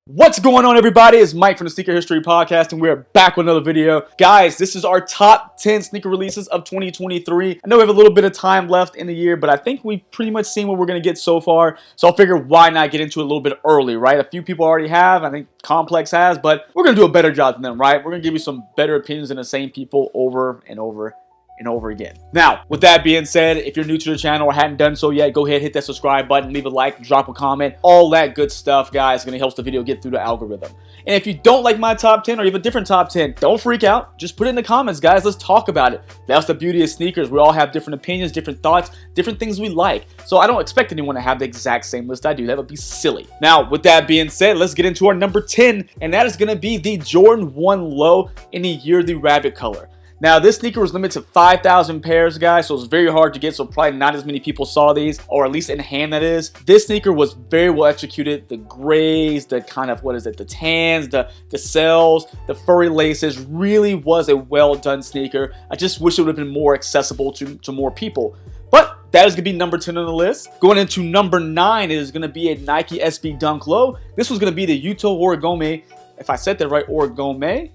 What's going on, everybody? It's Mike from the Sneaker History Podcast, and we're back with another video. Guys, this is our top 10 sneaker releases of 2023. I know we have a little bit of time left in the year, but I think we've pretty much seen what we're going to get so far. So I figure why not get into it a little bit early, right? A few people already have. I think Complex has, but we're going to do a better job than them, right? We're going to give you some better opinions than the same people over and over again. Now, with that being said, if you're new to the channel or hadn't done so yet, go ahead, hit that subscribe button, leave a like, drop a comment, all that good stuff, guys. It's going to help the video get through the algorithm. And if you don't like my top 10 or you have a different top 10, don't freak out. Just put it in the comments, guys. Let's talk about it. That's the beauty of sneakers. We all have different opinions, different thoughts, different things we like. So I don't expect anyone to have the exact same list I do. That would be silly. Now, with that being said, let's get into our number 10, and that is going to be the Jordan 1 Low in the Yearly Rabbit color. Now, this sneaker was limited to 5,000 pairs, guys, so it's very hard to get, so probably not as many people saw these, or at least in hand, that is. This sneaker was very well executed. The grays, the kind of, the tans, the cells, the furry laces, really was a well-done sneaker. I just wish it would have been more accessible to more people. But that is going to be number 10 on the list. Going into number 9 is going to be a Nike SB Dunk Low. This was going to be the Yuto Origome. If I said that right, Origome.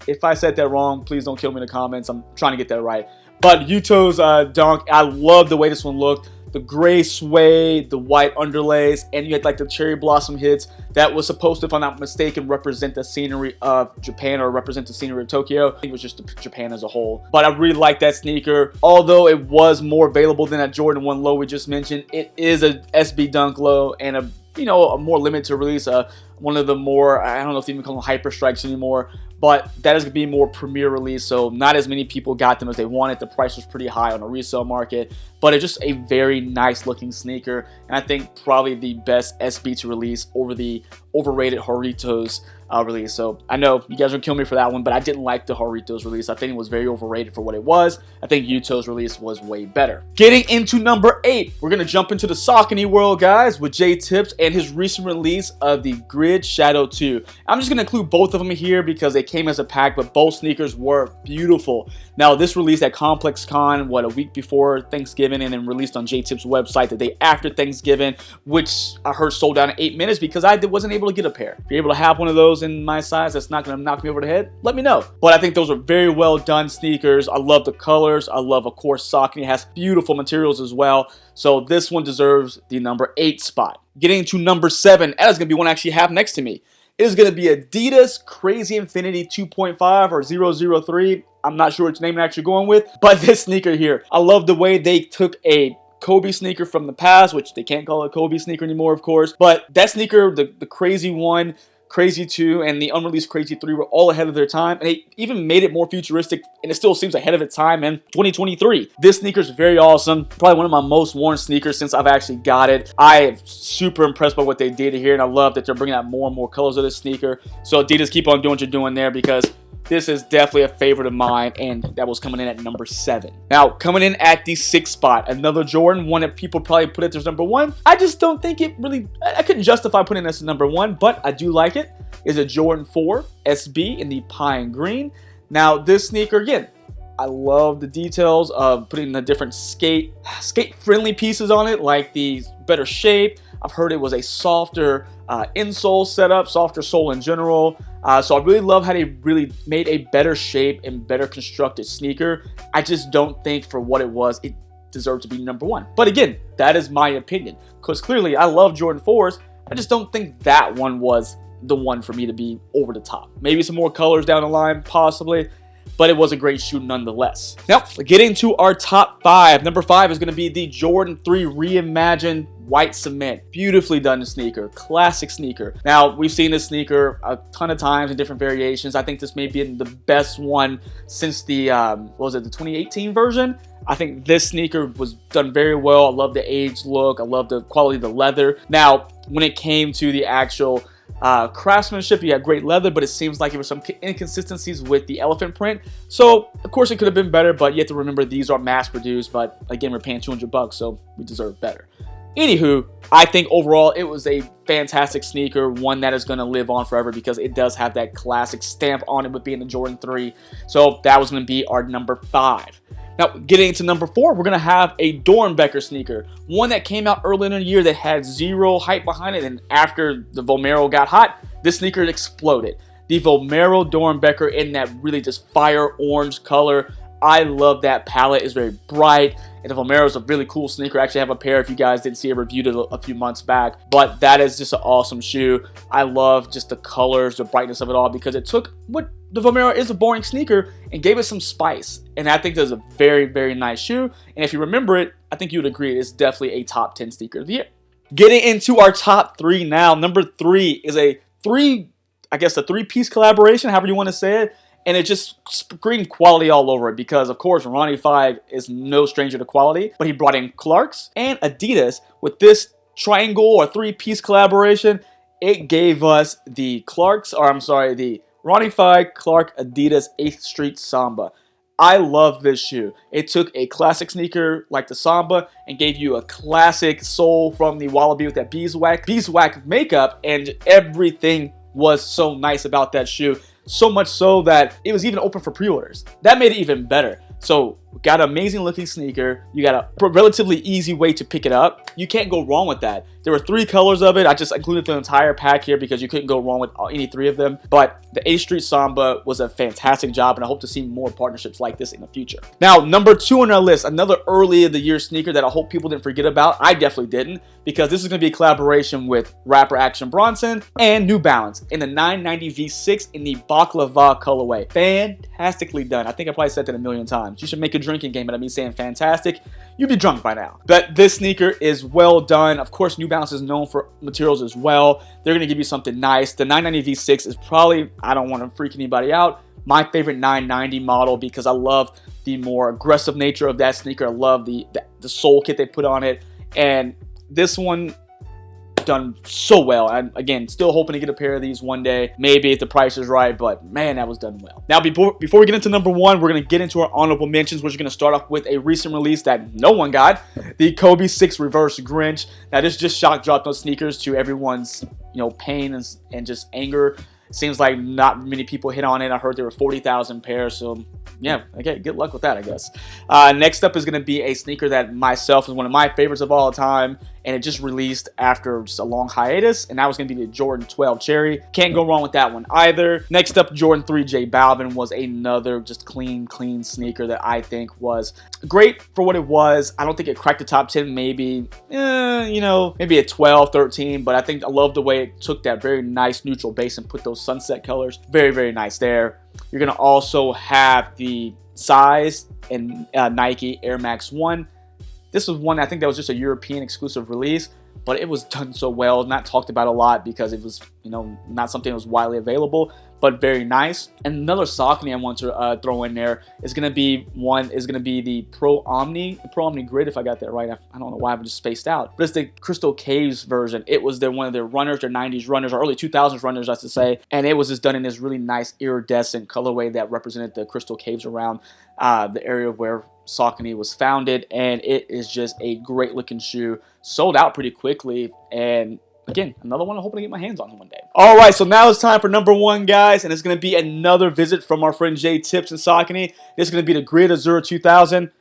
If I said that wrong, please don't kill me in the comments. I'm trying to get that right. But Yuto's Dunk, I love the way this one looked. The gray suede, the white underlays, and you had like the cherry blossom hits. That was supposed to, if I'm not mistaken, represent the scenery of Japan or represent the scenery of Tokyo. I think it was just Japan as a whole. But I really like that sneaker. Although it was more available than that Jordan 1 Low we just mentioned, it is a SB Dunk Low and a more limited release. One of the more, I don't know if they even call them hyper strikes anymore, but that is going to be more premier release, so not as many people got them as they wanted. The price was pretty high on the resale market, but it's just a very nice looking sneaker, and I think probably the best SB to release over the overrated Horitos release. So I know you guys will kill me for that one, but I didn't like the Horitos release. I think it was very overrated for what it was. I think Yuto's release was way better. Getting into number 8, we're going to jump into the Saucony world, guys, with J Tips and his recent release of the Grid Shadow 2. I'm just going to include both of them here because they came as a pack, but both sneakers were beautiful. Now, this released at Complex Con, a week before Thanksgiving, and then released on J Tips' website the day after Thanksgiving, which I heard sold out in 8 minutes because I wasn't able to get a pair. If you're able to have one of those in my size that's not going to knock me over the head, let me know. But I think those are very well done sneakers. I love the colors. I love, of course, Saucony has beautiful materials as well. So this one deserves the number 8 spot. Getting to number 7, that is going to be one I actually have next to me. It is going to be Adidas Crazy Infinity 2.5 or 003. I'm not sure which name I'm actually going with, but this sneaker here, I love the way they took a Kobe sneaker from the past, which they can't call a Kobe sneaker anymore, of course, but that sneaker, the Crazy 1, Crazy 2, and the unreleased Crazy 3 were all ahead of their time, and they even made it more futuristic, and it still seems ahead of its time in 2023. This sneaker is very awesome. Probably one of my most worn sneakers since I've actually got it. I am super impressed by what they did here, and I love that they're bringing out more and more colors of this sneaker. So Adidas, keep on doing what you're doing there, because this is definitely a favorite of mine, and that was coming in at number 7. Now, coming in at the 6th spot, another Jordan, one that people probably put it as number 1. I just don't think it really, I couldn't justify putting this as number 1, but I do like it. It's a Jordan 4 SB in the pine green. Now, this sneaker, again, I love the details of putting the different skate-friendly pieces on it, like the better shape. I've heard it was a softer insole setup, softer sole in general. So I really love how they really made a better shape and better constructed sneaker. I just don't think for what it was, it deserved to be number 1. But again, that is my opinion, because clearly I love Jordan 4s. I just don't think that one was the one for me to be over the top. Maybe some more colors down the line, possibly, but it was a great shoe nonetheless. Now, getting to our top 5. Number 5 is going to be the Jordan 3 Reimagined White Cement. Beautifully done sneaker. Classic sneaker. Now, we've seen this sneaker a ton of times in different variations. I think this may be the best one since the, what was it, the 2018 version? I think this sneaker was done very well. I love the aged look. I love the quality of the leather. Now, when it came to the actual craftsmanship, you had great leather, but it seems like there were some inconsistencies with the elephant print. So of course it could have been better, but you have to remember these are mass produced. But again, we're paying $200, so we deserve better. Anywho, I think overall it was a fantastic sneaker, one that is going to live on forever because it does have that classic stamp on it with being the Jordan 3. So that was going to be our number 5. Now, getting into number 4, we're going to have a Dor Becker sneaker. One that came out early in the year that had zero hype behind it, and after the Vomero got hot, this sneaker exploded. The Vomero Dor Becker in that really just fire orange color. I love that palette. It's very bright. And the Vomero is a really cool sneaker. I actually have a pair if you guys didn't see. I reviewed it a few months back. But that is just an awesome shoe. I love just the colors, the brightness of it all, because it took what the Vomero is a boring sneaker and gave it some spice. And I think that's a very, very nice shoe. And if you remember it, I think you would agree it's definitely a top 10 sneaker of the year. Getting into our top 3 now. Number 3 is a three-piece collaboration, however you want to say it. And it just screamed quality all over it because, of course, Roni 5 is no stranger to quality. But he brought in Clarks and Adidas with this triangle or three-piece collaboration. It gave us the Roni 5 Clark Adidas 8th Street Samba. I love this shoe. It took a classic sneaker like the Samba and gave you a classic sole from the Wallaby with that beeswax makeup, and everything was so nice about that shoe. So much so that it was even open for pre-orders. That made it even better. So, got an amazing looking sneaker. You got a relatively easy way to pick it up. You can't go wrong with that. There were 3 colors of it. I just included the entire pack here because you couldn't go wrong with any 3 of them. But the 8th Street Samba was a fantastic job, and I hope to see more partnerships like this in the future. Now, number 2 on our list, another early of the year sneaker that I hope people didn't forget about. I definitely didn't, because this is going to be a collaboration with rapper Action Bronson and New Balance in the 990 V6 in the Baklava colorway. Fantastically done. I think I probably said that a million times. You should make a drinking game out of me saying fantastic. You'd be drunk by now. But this sneaker is well done. Of course, New Balance is known for materials as well. They're going to give you something nice. The 990 V6 is probably, I don't want to freak anybody out, my favorite 990 model because I love the more aggressive nature of that sneaker. I love the sole kit they put on it. And this one done so well. I'm, again, still hoping to get a pair of these one day. Maybe if the price is right, but man, that was done well. Now, before we get into number 1, we're going to get into our honorable mentions, which is going to start off with a recent release that no one got, the Kobe 6 Reverse Grinch. Now, this just shock dropped those sneakers to everyone's, pain and just anger. Seems like not many people hit on it. I heard there were 40,000 pairs, so yeah, okay, good luck with that, I guess. Next up is going to be a sneaker that myself is one of my favorites of all time, and it just released after just a long hiatus, and that was going to be the Jordan 12 Cherry. Can't go wrong with that one either. Next up, Jordan 3 J Balvin was another just clean sneaker that I think was great for what it was. I don't think it cracked the top 10, maybe a 12, 13, but I think I love the way it took that very nice neutral base and put those sunset colors. Very, very nice there. You're going to also have the size and Nike Air Max 1. This was one I think that was just a European exclusive release, but it was done so well, not talked about a lot because it was, not something that was widely available, but very nice. And another Saucony I want to throw in there is going to be the Pro Omni Grid, if I got that right. I don't know why I'm just spaced out, but it's the Crystal Caves version. It was one of their runners, their 90s runners, or early 2000s runners, I should say, and it was just done in this really nice iridescent colorway that represented the Crystal Caves around the area where Saucony was founded, and it is just a great looking shoe. Sold out pretty quickly, and again, another one I'm hoping to get my hands on one day. All right, so now it's time for number 1, guys, and it's going to be another visit from our friend Jay Tips and Saucony. This is going to be the Grid Azure 2000.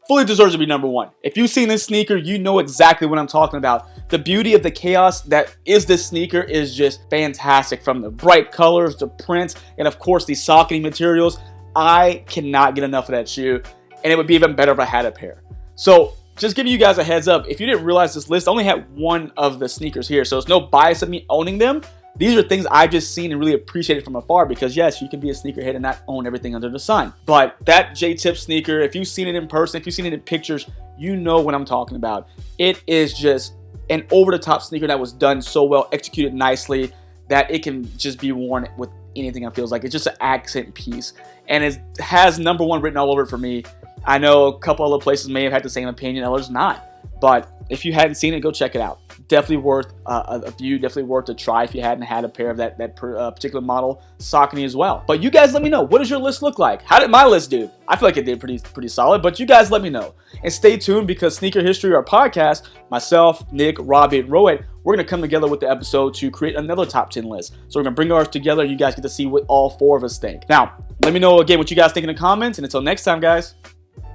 Fully deserves to be number 1. If you've seen this sneaker, you know exactly what I'm talking about. The beauty of the chaos that is this sneaker is just fantastic, from the bright colors, the prints, and of course the Saucony materials. I cannot get enough of that shoe, and it would be even better if I had a pair. So, just giving you guys a heads up, if you didn't realize this list, I only had one of the sneakers here, so it's no bias of me owning them. These are things I've just seen and really appreciated from afar, because yes, you can be a sneakerhead and not own everything under the sun. But that J-Tip sneaker, if you've seen it in person, if you've seen it in pictures, you know what I'm talking about. It is just an over-the-top sneaker that was done so well, executed nicely, that it can just be worn with anything. It feels like it's just an accent piece, and it has number 1 written all over it for me. I know a couple other places may have had the same opinion, others not. But if you hadn't seen it, go check it out. Definitely worth a view, definitely worth a try if you hadn't had a pair of that particular model, Saucony as well. But you guys let me know, what does your list look like? How did my list do? I feel like it did pretty solid, but you guys let me know. And stay tuned, because Sneaker History, our podcast, myself, Nick, Robbie, and Rohit, we're going to come together with the episode to create another top 10 list. So we're going to bring ours together. You guys get to see what all 4 of us think. Now, let me know again what you guys think in the comments, and until next time, guys,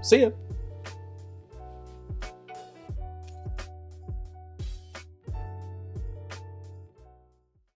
see ya.